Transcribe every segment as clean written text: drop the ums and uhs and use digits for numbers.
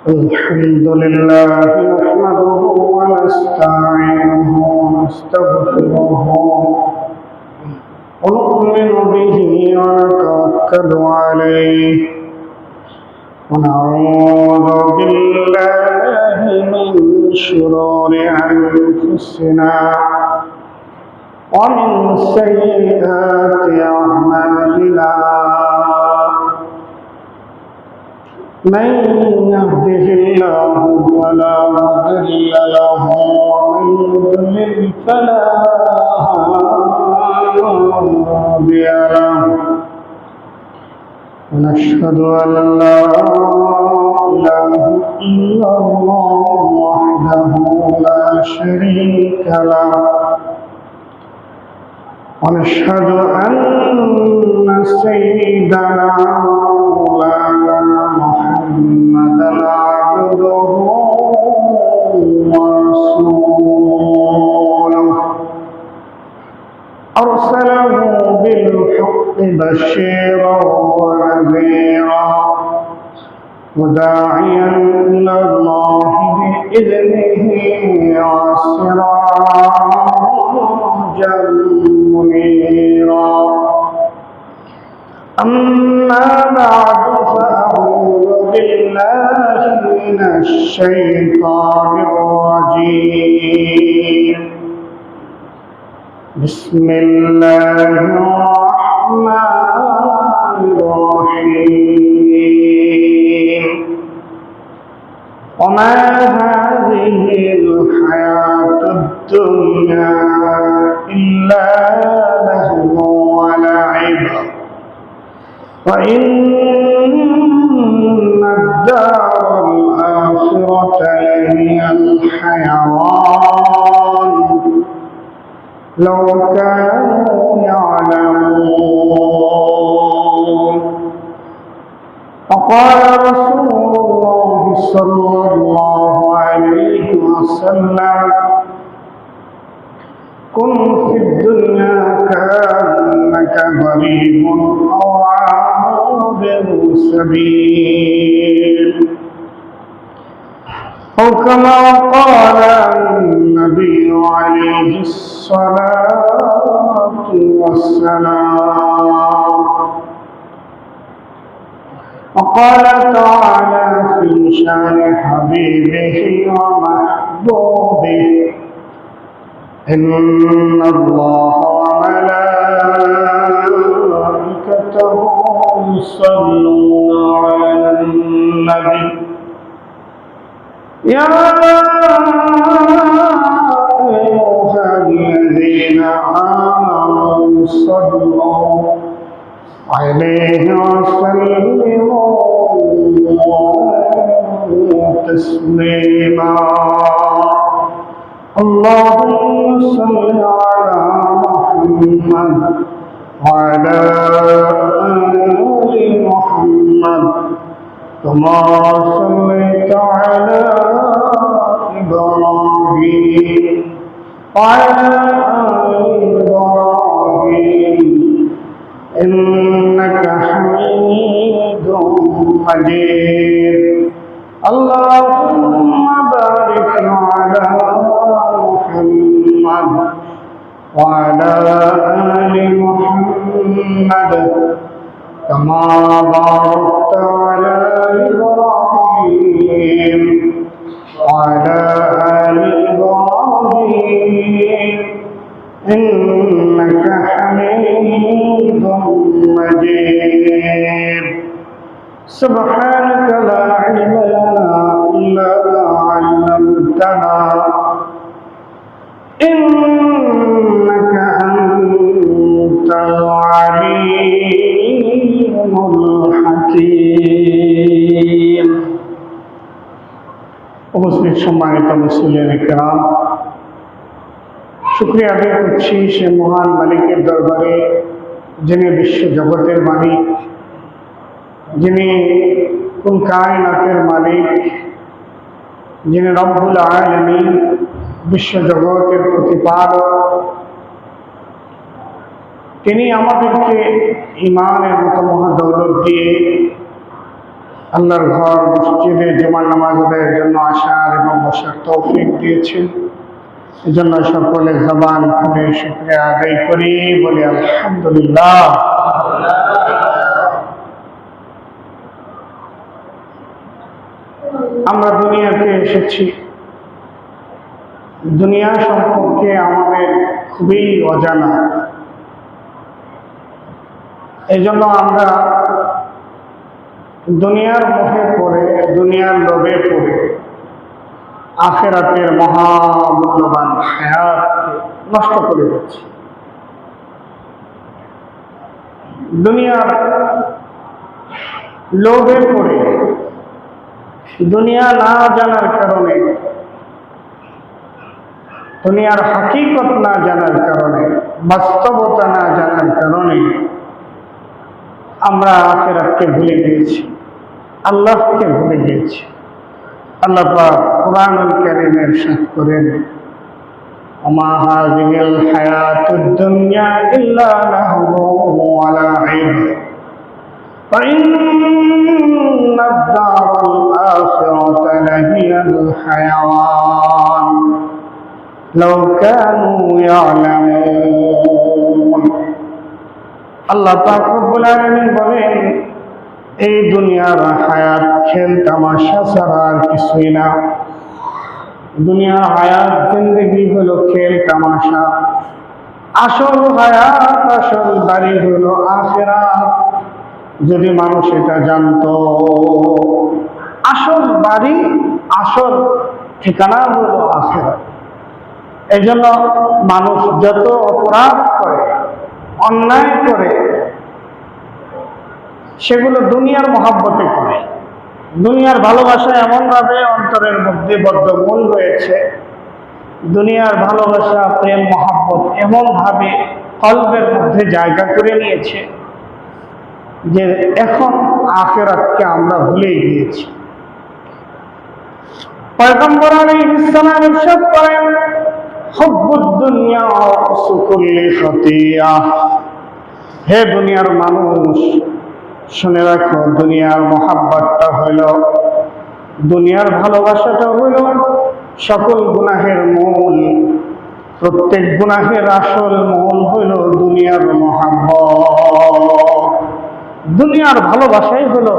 الحمد لله نحمده ونستعينه ونستغفره ونؤمن به ونتوكل عليه ونعوذ بالله من شرور أنفسنا ومن سيئات أعمالنا من يهده الله فلا مضل له ومن يضلل فلا هادي له ونشهد أن لا إله إلا الله وحده لا شريك له ونشهد أن سيدنا مولانا محمدا عبده ورسوله أرسله بالحق بشيرا ونذيرا وداعيا إلى الله بإذنه وسراجا منيرا أما بعد فأعوذ بالله من الشيطان الرجيم بسم الله الرحمن الرحيم وما هذه الحياة الدنيا إلا لهو ولعب وإن الدار الآخرة لهي الحيوان لو كانوا يعلمون وقال رسول الله صلى الله عليه وسلم كن في الدنيا كأنك غريب أو عابر سبيل أو كما قال النبي عليه الصلاة والسلام وقال تعالى في شان حبيبه ومحبوبه إن الله وملائكته يصلون على النبي يا أيها الذين آمنوا صلوا عليه وسلموا تسليما اللهم صل على محمد وعلى آل محمد كما صليت على إبراهيم وعلى آل إبراهيم إنك حميد مجيد اللهم بارك على محمد وعلى آل محمد كما باركت على إبراهيم وعلى آل إبراهيم إنك حميد مجيد سبحانك لا علم لنا إلا ما علمتنا إنك أنت العليم الحكيم উপস্থিত সম্মানিত মুসলিম کرام শুকরিয়া আদায় করছি সে মহান মালিকের দরবারে যিনি বিশ্ব জগতের মালিক যিনি কুল কায়নাতের মালিক যিনি রব্বুল আলামিন বিশ্ব জগতের প্রতিপালক তিনি আমাদেরকে ঈমানের মতো মহা দৌলত দিয়ে আল্লাহর ঘর মসজিদে জুমার নামাজ আদায়ের জন্য আসার এবং বসার তৌফিক দিয়েছেন। এজন্য সকলে জবান খুলে শুকরিয়া আদায় করি, বলি আলহামদুলিল্লাহ। আমরা দুনিয়াতে এসেছি, দুনিয়া সম্পর্কে আমাদের খুবই অজানা। এই জন্য আমরা দুনিয়ার মোহে পড়ে, দুনিয়ার লোভে পড়ে আখিরাতের মহামূল্যবান হায়াতকে নষ্ট করে দিচ্ছি। দুনিয়ার লোভে পড়ে, দুনিয়া না জানার কারণে, দুনিয়ার হাকিকত না জানার কারণে, বাস্তবতা না জানার কারণে আমরা আখিরাতকে ভুলে গিয়েছি, আল্লাহকে ভুলে গিয়েছি। আল্লাহ পাক কুরআনুল কারীমে ইরশাদ করেন, ওমা হাযিহিল হায়াতুদ দুনিয়া ইল্লা লাহবুন ওয়া লাইব ওয়া ইন্নাদ দারাল আখিরাতা লাহিয়াল হায়াওয়ান লাউ কানু ইয়ালামুন। আল্লাহ পাক রব্বুল আলামিন বলেন, এই দুনিয়ার হায়াত খেল তামাশা ছাড়া আর কিছুই না। দুনিয়ার হায়াত জিন্দেগি হলো খেল তামাশা। আসল হায়াত, আসল বাড়ি হলো আখিরাত। যদি মানুষ এটা জানতো, আসল বাড়ি, আসল ঠিকানা হলো আখিরাত। এই জন্য মানুষ যত অপরাধ করে, অন্যায় করে, সেগুলো দুনিয়ার মহাব্বতে করে। দুনিয়ার ভালোবাসা এমনভাবে অন্তরের মধ্যে বদ্ধমূল হয়েছে, দুনিয়ার ভালোবাসা, প্রেম, মহাব্বত এমনভাবে কলবের মধ্যে জায়গা করে নিয়েছে যে এখন আখিরাতকে আমরা ভুলে গিয়েছি। পয়গম্বর আলাইহিস সালাম ইরশাদ করেন, হুব্বুদ দুনিয়া রাসু কুল্লি খাতিয়া। হে দুনিয়ার মানুষ, শুনে রাখো, দুনিয়ার মহাব্বতটা হইল, দুনিয়ার ভালোবাসাটা হইল সকল গুনাহের মূল। প্রত্যেক গুনাহের আসল মূল হইল দুনিয়ার মহাব্বত। দুনিয়ার ভালোবাসাই হইল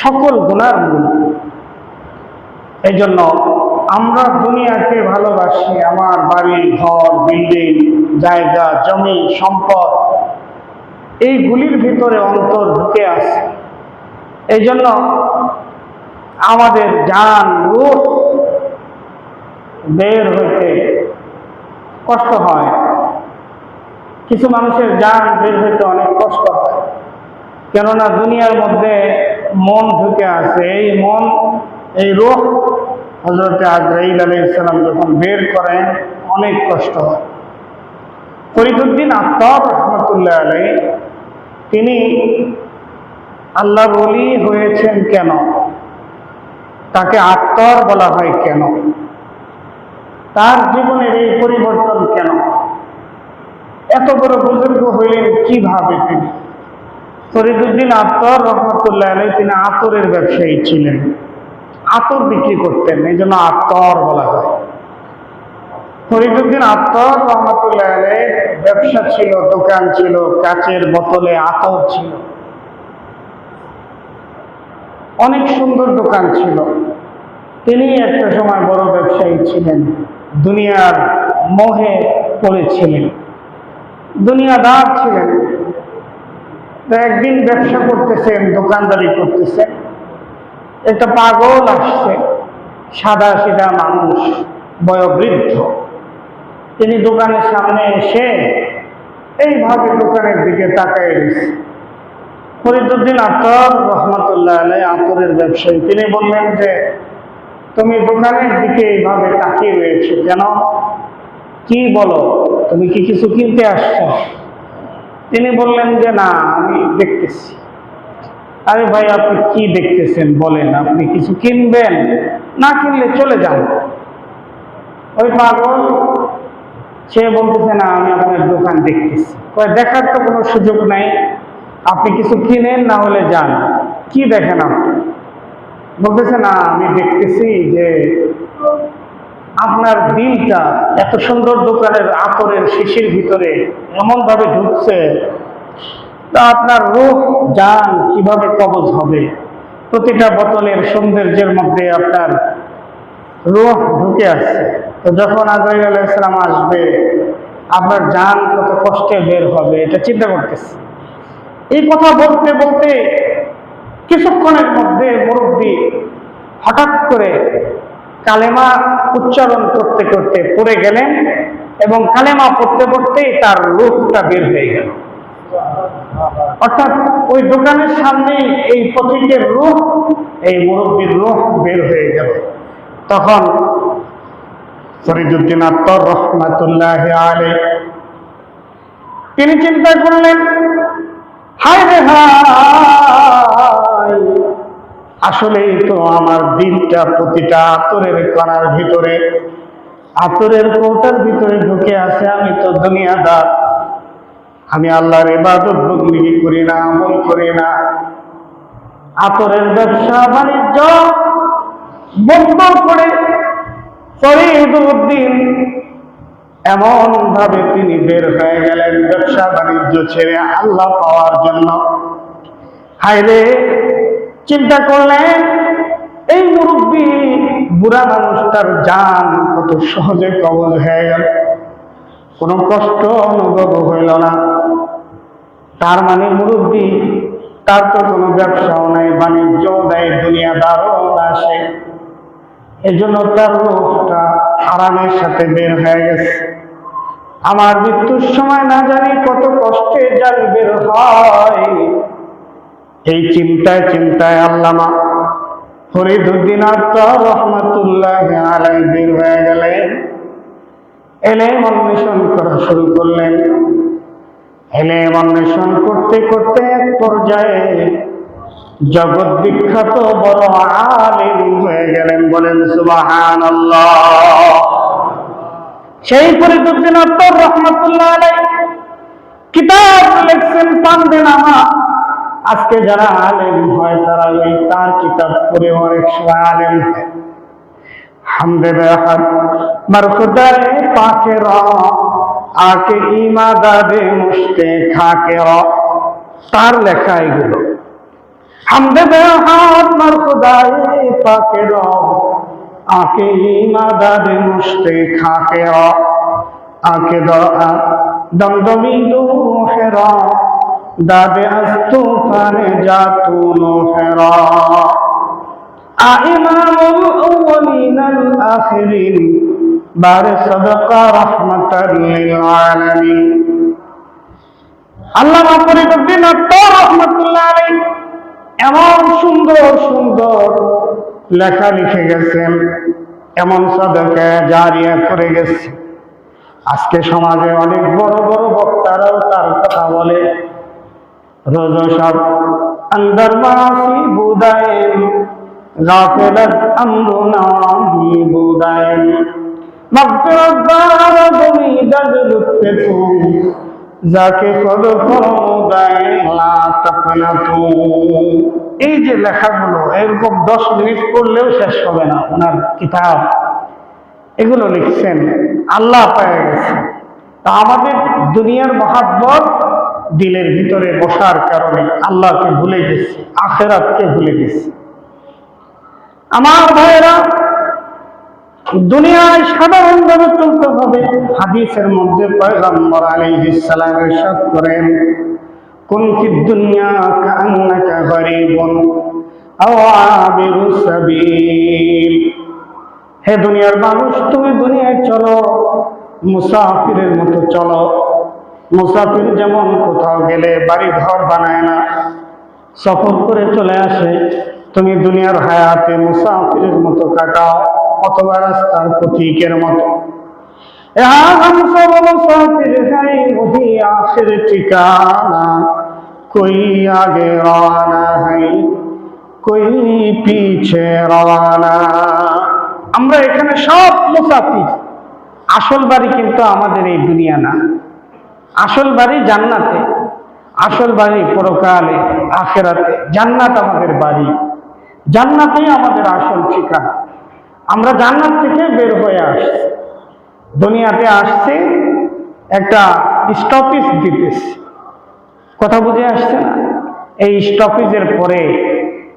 সকল গুনার মূল। এই জন্য আমরা দুনিয়াকে ভালোবাসি। আমার বাড়ি, ঘর, বিল্ডিং, জায়গা, জমি, সম্পদ, এইগুলির ভিতরে অন্তর ঢুকে আছে। এই জন্য আমাদের জান, রূহ বের হইতে কষ্ট হয়। কিছু মানুষের জান বের হইতে অনেক কষ্ট হয়, কেননা দুনিয়ার মধ্যে মন ঢুকে আছে। এই মন, এই রূহ হযরত আজরাইল আলাইহিস সালাম যখন বের করেন অনেক কষ্ট হয়। ফরিদউদ্দিন আত্তার রাহমাতুল্লাহ আলাইহি, তিনি আল্লাহর ওলি হয়েছেন কেন, তাকে আত্তার বলা হয় কেন, তার জীবনের এই পরিবর্তন কেন, এত বড় বুজুর্গ হইলেন কিভাবে তিনি? ফরিদউদ্দিন আত্তার রাহমাতুল্লাহ আলাইহি, তিনি আতরের ব্যবসায়ী ছিলেন, আতর বিক্রি করতেন, এই জন্য আত্তার বলা হয়। ফরিদউদ্দিন আত্তার রাহমাতুল্লাহ আলাইহির ব্যবসা ছিল, দোকান ছিল, কাচের বোতলে আতর ছিল, অনেক সুন্দর দোকান ছিল। তিনি একটা সময় বড় ব্যবসায়ী ছিলেন, দুনিয়ার মোহে পড়েছিলেন, দুনিয়াদার ছিলেন। তো একদিন ব্যবসা করতেছেন, দোকানদারি করতেছেন, একটা পাগল আসছে, সাদা সিধা মানুষ, বয়োবৃদ্ধ। তিনি দোকানের সামনে এসে এইভাবে দোকানের দিকে তাকায় রয়েছে। ফরিদউদ্দিন আত্তার রাহমাতুল্লাহ আলাইহি আতরের ব্যবসায়ী, তিনি বললেন যে, তুমি দোকানের দিকে এইভাবে তাকিয়ে রয়েছো কেন? কি বলো, তুমি কি কিছু কিনতে আসছো? তিনি বললেন যে, না, আমি দেখতেছি। আরে ভাই, আপনি কি দেখতেছেন বলেন, আপনি কিছু কিনবেন? না কিনলে চলে যান। ওই পাগল সে বলতেছে, না, আমি আপনার দোকান দেখতেছি। দেখার তো কোনো সুযোগ নাই, আপনি কিছু কিনেন, না হলে যান। কি দেখেন আপনি? বলতেছে না, আমি দেখতেছি যে আপনার দিলটা এত সুন্দর দোকানের আতরের শিশির ভিতরে এমন ভাবে ঢুকছে, তা আপনার রূহ জান কিভাবে কবজ হবে? প্রতিটা বোতলের সৌন্দর্যের মধ্যে আপনার রূহ ঢুকে আসছে। তো যখন আজরাইল আলাইহিস সালাম আসবে, আপনার জান কত কষ্টে বের হবে এটা চিন্তা করতেছে। এই কথা বলতে বলতে কিছুক্ষণের মধ্যে মুরব্বী হঠাৎ করে কালেমা উচ্চারণ করতে করতে পড়ে গেলেন এবং কালেমা পড়তে পড়তেই তার রূহটা বের হয়ে গেল। অর্থাৎ ওই দোকানের সামনেই এই পথিকের রূহ, এই মুরব্বীর রূহ বের হয়ে গেল। তখন ফরিদউদ্দিন আত্তার রহমাতুল্লাহ আলাইহি তিনি চিন্তা করলেন, হায় রে হায়, আসলেই তো আমার দিলটা প্রতিটা আতরের কণার ভিতরে, আতরের কৌটার ভিতরে ঢুকে আছে। আমি তো দুনিয়াদার, আমি আল্লাহর ইবাদত বন্দেগী করি না, আমল করি না। আতরের ব্যবসা বাণিজ্য বন্ধ করে ফরিদউদ্দিন এমন ভাবে তিনি বের হয়ে গেলেন ব্যবসা বাণিজ্য ছেড়ে আল্লাহ পাওয়ার জন্য। হায়রে, চিন্তা করলেন এই মুরব্বী বুড়া মানুষটার জান কত সহজে কবজ হয়ে গেল, কোনো কষ্ট অনুভব হইল না। তার মানে মুরব্বী, তার তো কোনো ব্যবসাও নাই, বাণিজ্যও নাই, দুনিয়াদারও না সে, এই জন্য তার রূহটা আরামের সাথে বের হয়ে গেছে। আমার মৃত্যুর সময় না জানি কত কষ্টে জান বের হয়। এই চিন্তায় চিন্তায় আল্লামা ফরিদউদ্দিন আত্তার রহমাতুল্লাহ আলাইহি বের হয়ে গেলেন, ইলম অন্বেষণ করা শুরু করলেন। ইলম অন্বেষণ করতে করতে এক পর্যায়ে জগৎ বিখ্যাত বড় আলিম হয়ে গেলেন। বলেন সুবহানাল্লাহ। সেই ফরিদউদ্দিন আত্তার রহমাতুল্লাহ আলাইহি কিতাব লিখছেন পান্ডেনামা। আজকে যারা আলেম হয় তারা ওই তার কিতাব পড়ে অনেক সময় আলেম হয়। হামদে বেহাদ মারখুদায়ে পাকে র আকে ইমাদাদে মুশতে খাকে র, তার লেখা এগুলো। হামদে বেহাদ মারখুদায়ে পাকে র আকে ইমাদাদে মুশতে খাকে র আকে দমদমি দুহেরা দাদে আস্তুফানে জাতু নোহেরা ইমামুল আউয়ালিনাল আখিরিন বারে সাদাকা রাহমাতাল লিল আলামিন। আল্লামা ফরিদউদ্দিন আত্তার রহমাতুল্লাহ আলাইহি এমন সুন্দর সুন্দর লেখা লিখে গেছেন, এমন সাদাকা জারিয়া করে গেছে। আজকে সমাজে অনেক বড় বড় বক্তারাও তার কথা বলে। রোজ সব আন্দর মাসি বুদায়েন গাফিলাত আমরুনা হি বুদায়েন মাগফিরাত দার তুমি দাজলুতে তুম যাকে খোদ ফরদায়ে লা তাকনাতু। এই যে লেখাগুলো এরকম 10 মিনিট পড়লেও শেষ হবে না ওনার কিতাব। এগুলো লিখছেন, আল্লাহ পেয়ে গেছে। তা আমাদের দুনিয়ার মহাব্বত দিলের ভিতরে বসার কারণে আল্লাহকে ভুলে গেছি, আখিরাতকে ভুলে গেছি। আমার ভাইয়েরা, দুনিয়ায় সাধারণভাবে চলতে হবে। হাদিসের মধ্যে পয়গম্বর আলাইহিস সালাম ইরশাদ করেন, কুন ফিদ দুনিয়া কাআন্নাকা গরীবুন আও আবিরুস সাবিল। হে দুনিয়ার মানুষ, তুমি দুনিয়ায় চলো মুসাফিরের মতো চলো। মুসাফির যেমন কোথাও গেলে বাড়ি ঘর বানায় না, সফর করে চলে আসে, তুমি দুনিয়ার হায়াতে মুসাফিরের মতো কাটাও, অথবা রাস্তার পথিকের মতো। हम सब मुसाफिर हैं वही आखिर ठिकाना, कोई आगे रवाना है कोई पीछे रवाना। আমরা এখানে সব মুসাফির। আসল বাড়ি কিন্তু আমাদের এই দুনিয়া না, আসল বাড়ি জান্নাতে, আসল বাড়ি পরকালে আখিরাতে। জান্নাত আমাদের বাড়ি, জান্নাতেই আমাদের আসল ঠিকানা। আমরা জান্নাত থেকে বের হয়ে আসছি, দুনিয়াতে আসছি একটা স্টপেজ দিতেছি। কথা বুঝে আসছে না? এই স্টপেজের পরে,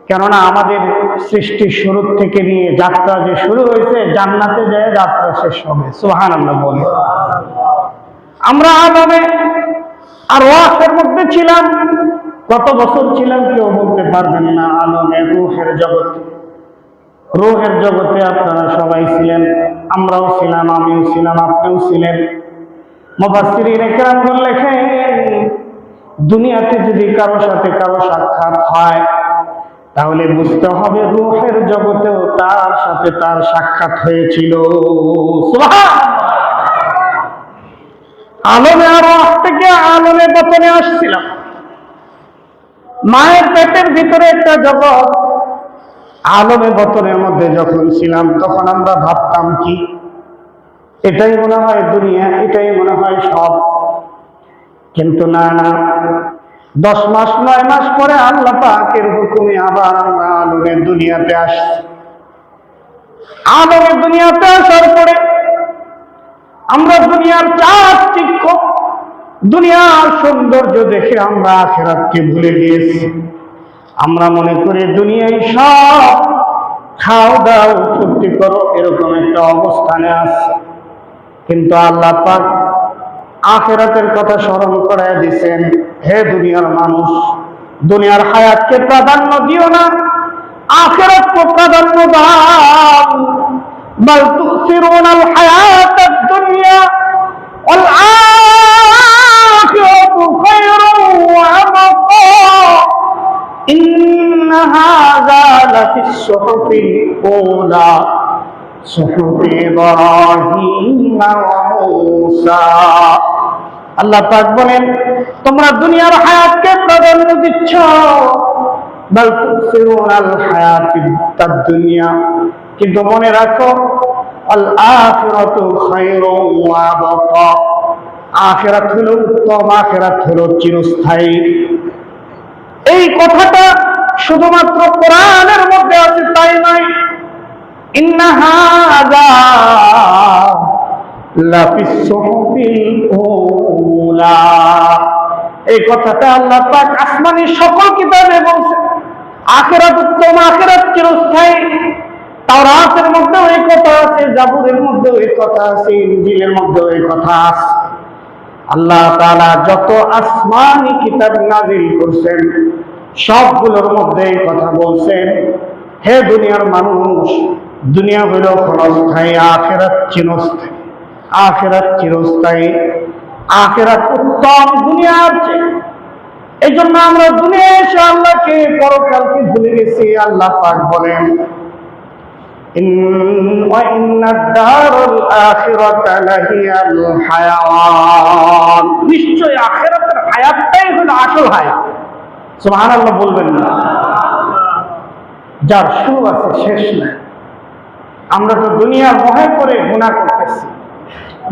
কেননা আমাদের সৃষ্টির শুরু থেকে নিয়ে যাত্রা যে শুরু হয়েছে, জান্নাতে যায় যাত্রা শেষ হবে। সুবহানাল্লাহ বলে। আমরা আদমে আর ওয়াহের মধ্যে ছিলাম। কত বছর ছিলাম কেউ বলতে পারবেন না। আলমে রূহের জগতে, রূহের জগতে আপনারা সবাই ছিলেন, আমরাও ছিলাম, আমিও ছিলাম, আপনিও ছিলেন। মুফাসসিরিনে কেরামগণ লেখেন, দুনিয়াতে যদি কারো সাথে কারো সাক্ষাৎ হয় তাহলে বুঝতে হবে রূহের জগতেও তার সাথে তার সাক্ষাৎ হয়েছিল। সুবহানাল্লাহ। আলমে আরওয়াহ থেকে আলমে বাতনে আসছিলাম। মায়ের পেটের ভিতরে একটা জগৎ। আলমে বাতনের মধ্যে যখন ছিলাম তখন আমরা ভাবতাম কি, এটাই মনে হয় দুনিয়া, এটাই মনে হয় সব। কিন্তু না না, 10 মাস 9 মাস পরে আল্লাহ পাকের হুকুমে আবার আমরা আলমের দুনিয়াতে আসছি। আলমের দুনিয়াতে আসার পরে আমরা দুনিয়ার চাকচিক্য, দুনিয়ার সৌন্দর্য দেখে আমরা আখিরাতকে ভুলে গিয়েছি। আমরা মনে করি দুনিয়ায় সব, খাও দাও ফুর্তি করো, এরকম একটা অবস্থানে আছে। কিন্তু আল্লাহ পাক আখিরাতের কথা স্মরণ করায় দিয়েছেন, হে দুনিয়ার মানুষ, দুনিয়ার হায়াতকে প্রাধান্য দিও না, আখিরাতকে প্রাধান্য দাও। বাল তুসিরুনাল হায়াতাদ দুনিয়া ওয়াল আখিরাতু খায়রুন ওয়া আবকা। ইন্না হাযা লাফিস সুহুফিল উলা সুহুফি ইব্রাহিম ওয়া মূসা। আল্লাহ পাক বলেন, তোমরা দুনিয়ার হায়াতকে প্রাধান্য দিচ্ছ, বাল তুসিরুনাল হায়াতাদ দুনিয়া, কিন্তু মনে রাখো আল আখিরাতু খায়রুন ওয়া আবকা, আখিরাত হলো উত্তম, আখিরাত হলো চিরস্থায়ী। এই কথাটা শুধুমাত্র কোরআনের মধ্যে আছে তাই নয়, ইন্না হাযা লাফিস সুহুফিল উলা, এই কথাটা আল্লাহ পাক আসমানি সকল কিতাবে বলছেন। আখিরাত উত্তম, আখিরাত চিরস্থায়ী। তাওরাতের মধ্যে ওই কথা আছে, জাবুরের মধ্যে ওই কথা আছে, ইনজিলের মধ্যে ওই কথা আছে। আল্লাহ তাআলা যত আসমানি কিতাব নাযিল করছেন সবগুলোর মধ্যে এই কথা বলছেন, হে দুনিয়ার মানুষ, দুনিয়া হইল ক্ষণস্থায়ী, আখিরাত চিরস্থায়ী। আখিরাত চিরস্থায়ী, আখিরাত উত্তম দুনিয়ার চেয়ে। এই জন্য আমরা দুনিয়ায় এসে আল্লাহকে, পরকালকে ভুলে গেছি। আল্লাহ পাক বলেন, নিশ্চয় আখিরাতের হায়াতটাই হলো আসল হায়াত। সুবহানাল্লাহ বলবেন না? যার শুরু আছে শেষ নাই। আমরা তো দুনিয়ার মোহে করে গুনাহ করতেছি।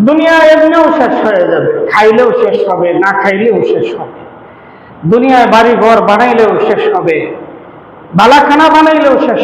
দুনিয়া এমনিও শেষ হয়ে যাবে, খাইলেও শেষ হবে, না খাইলেও শেষ হবে। দুনিয়ায় বাড়ি ঘর বানাইলেও শেষ হবে, বালাখানা বানাইলেও শেষ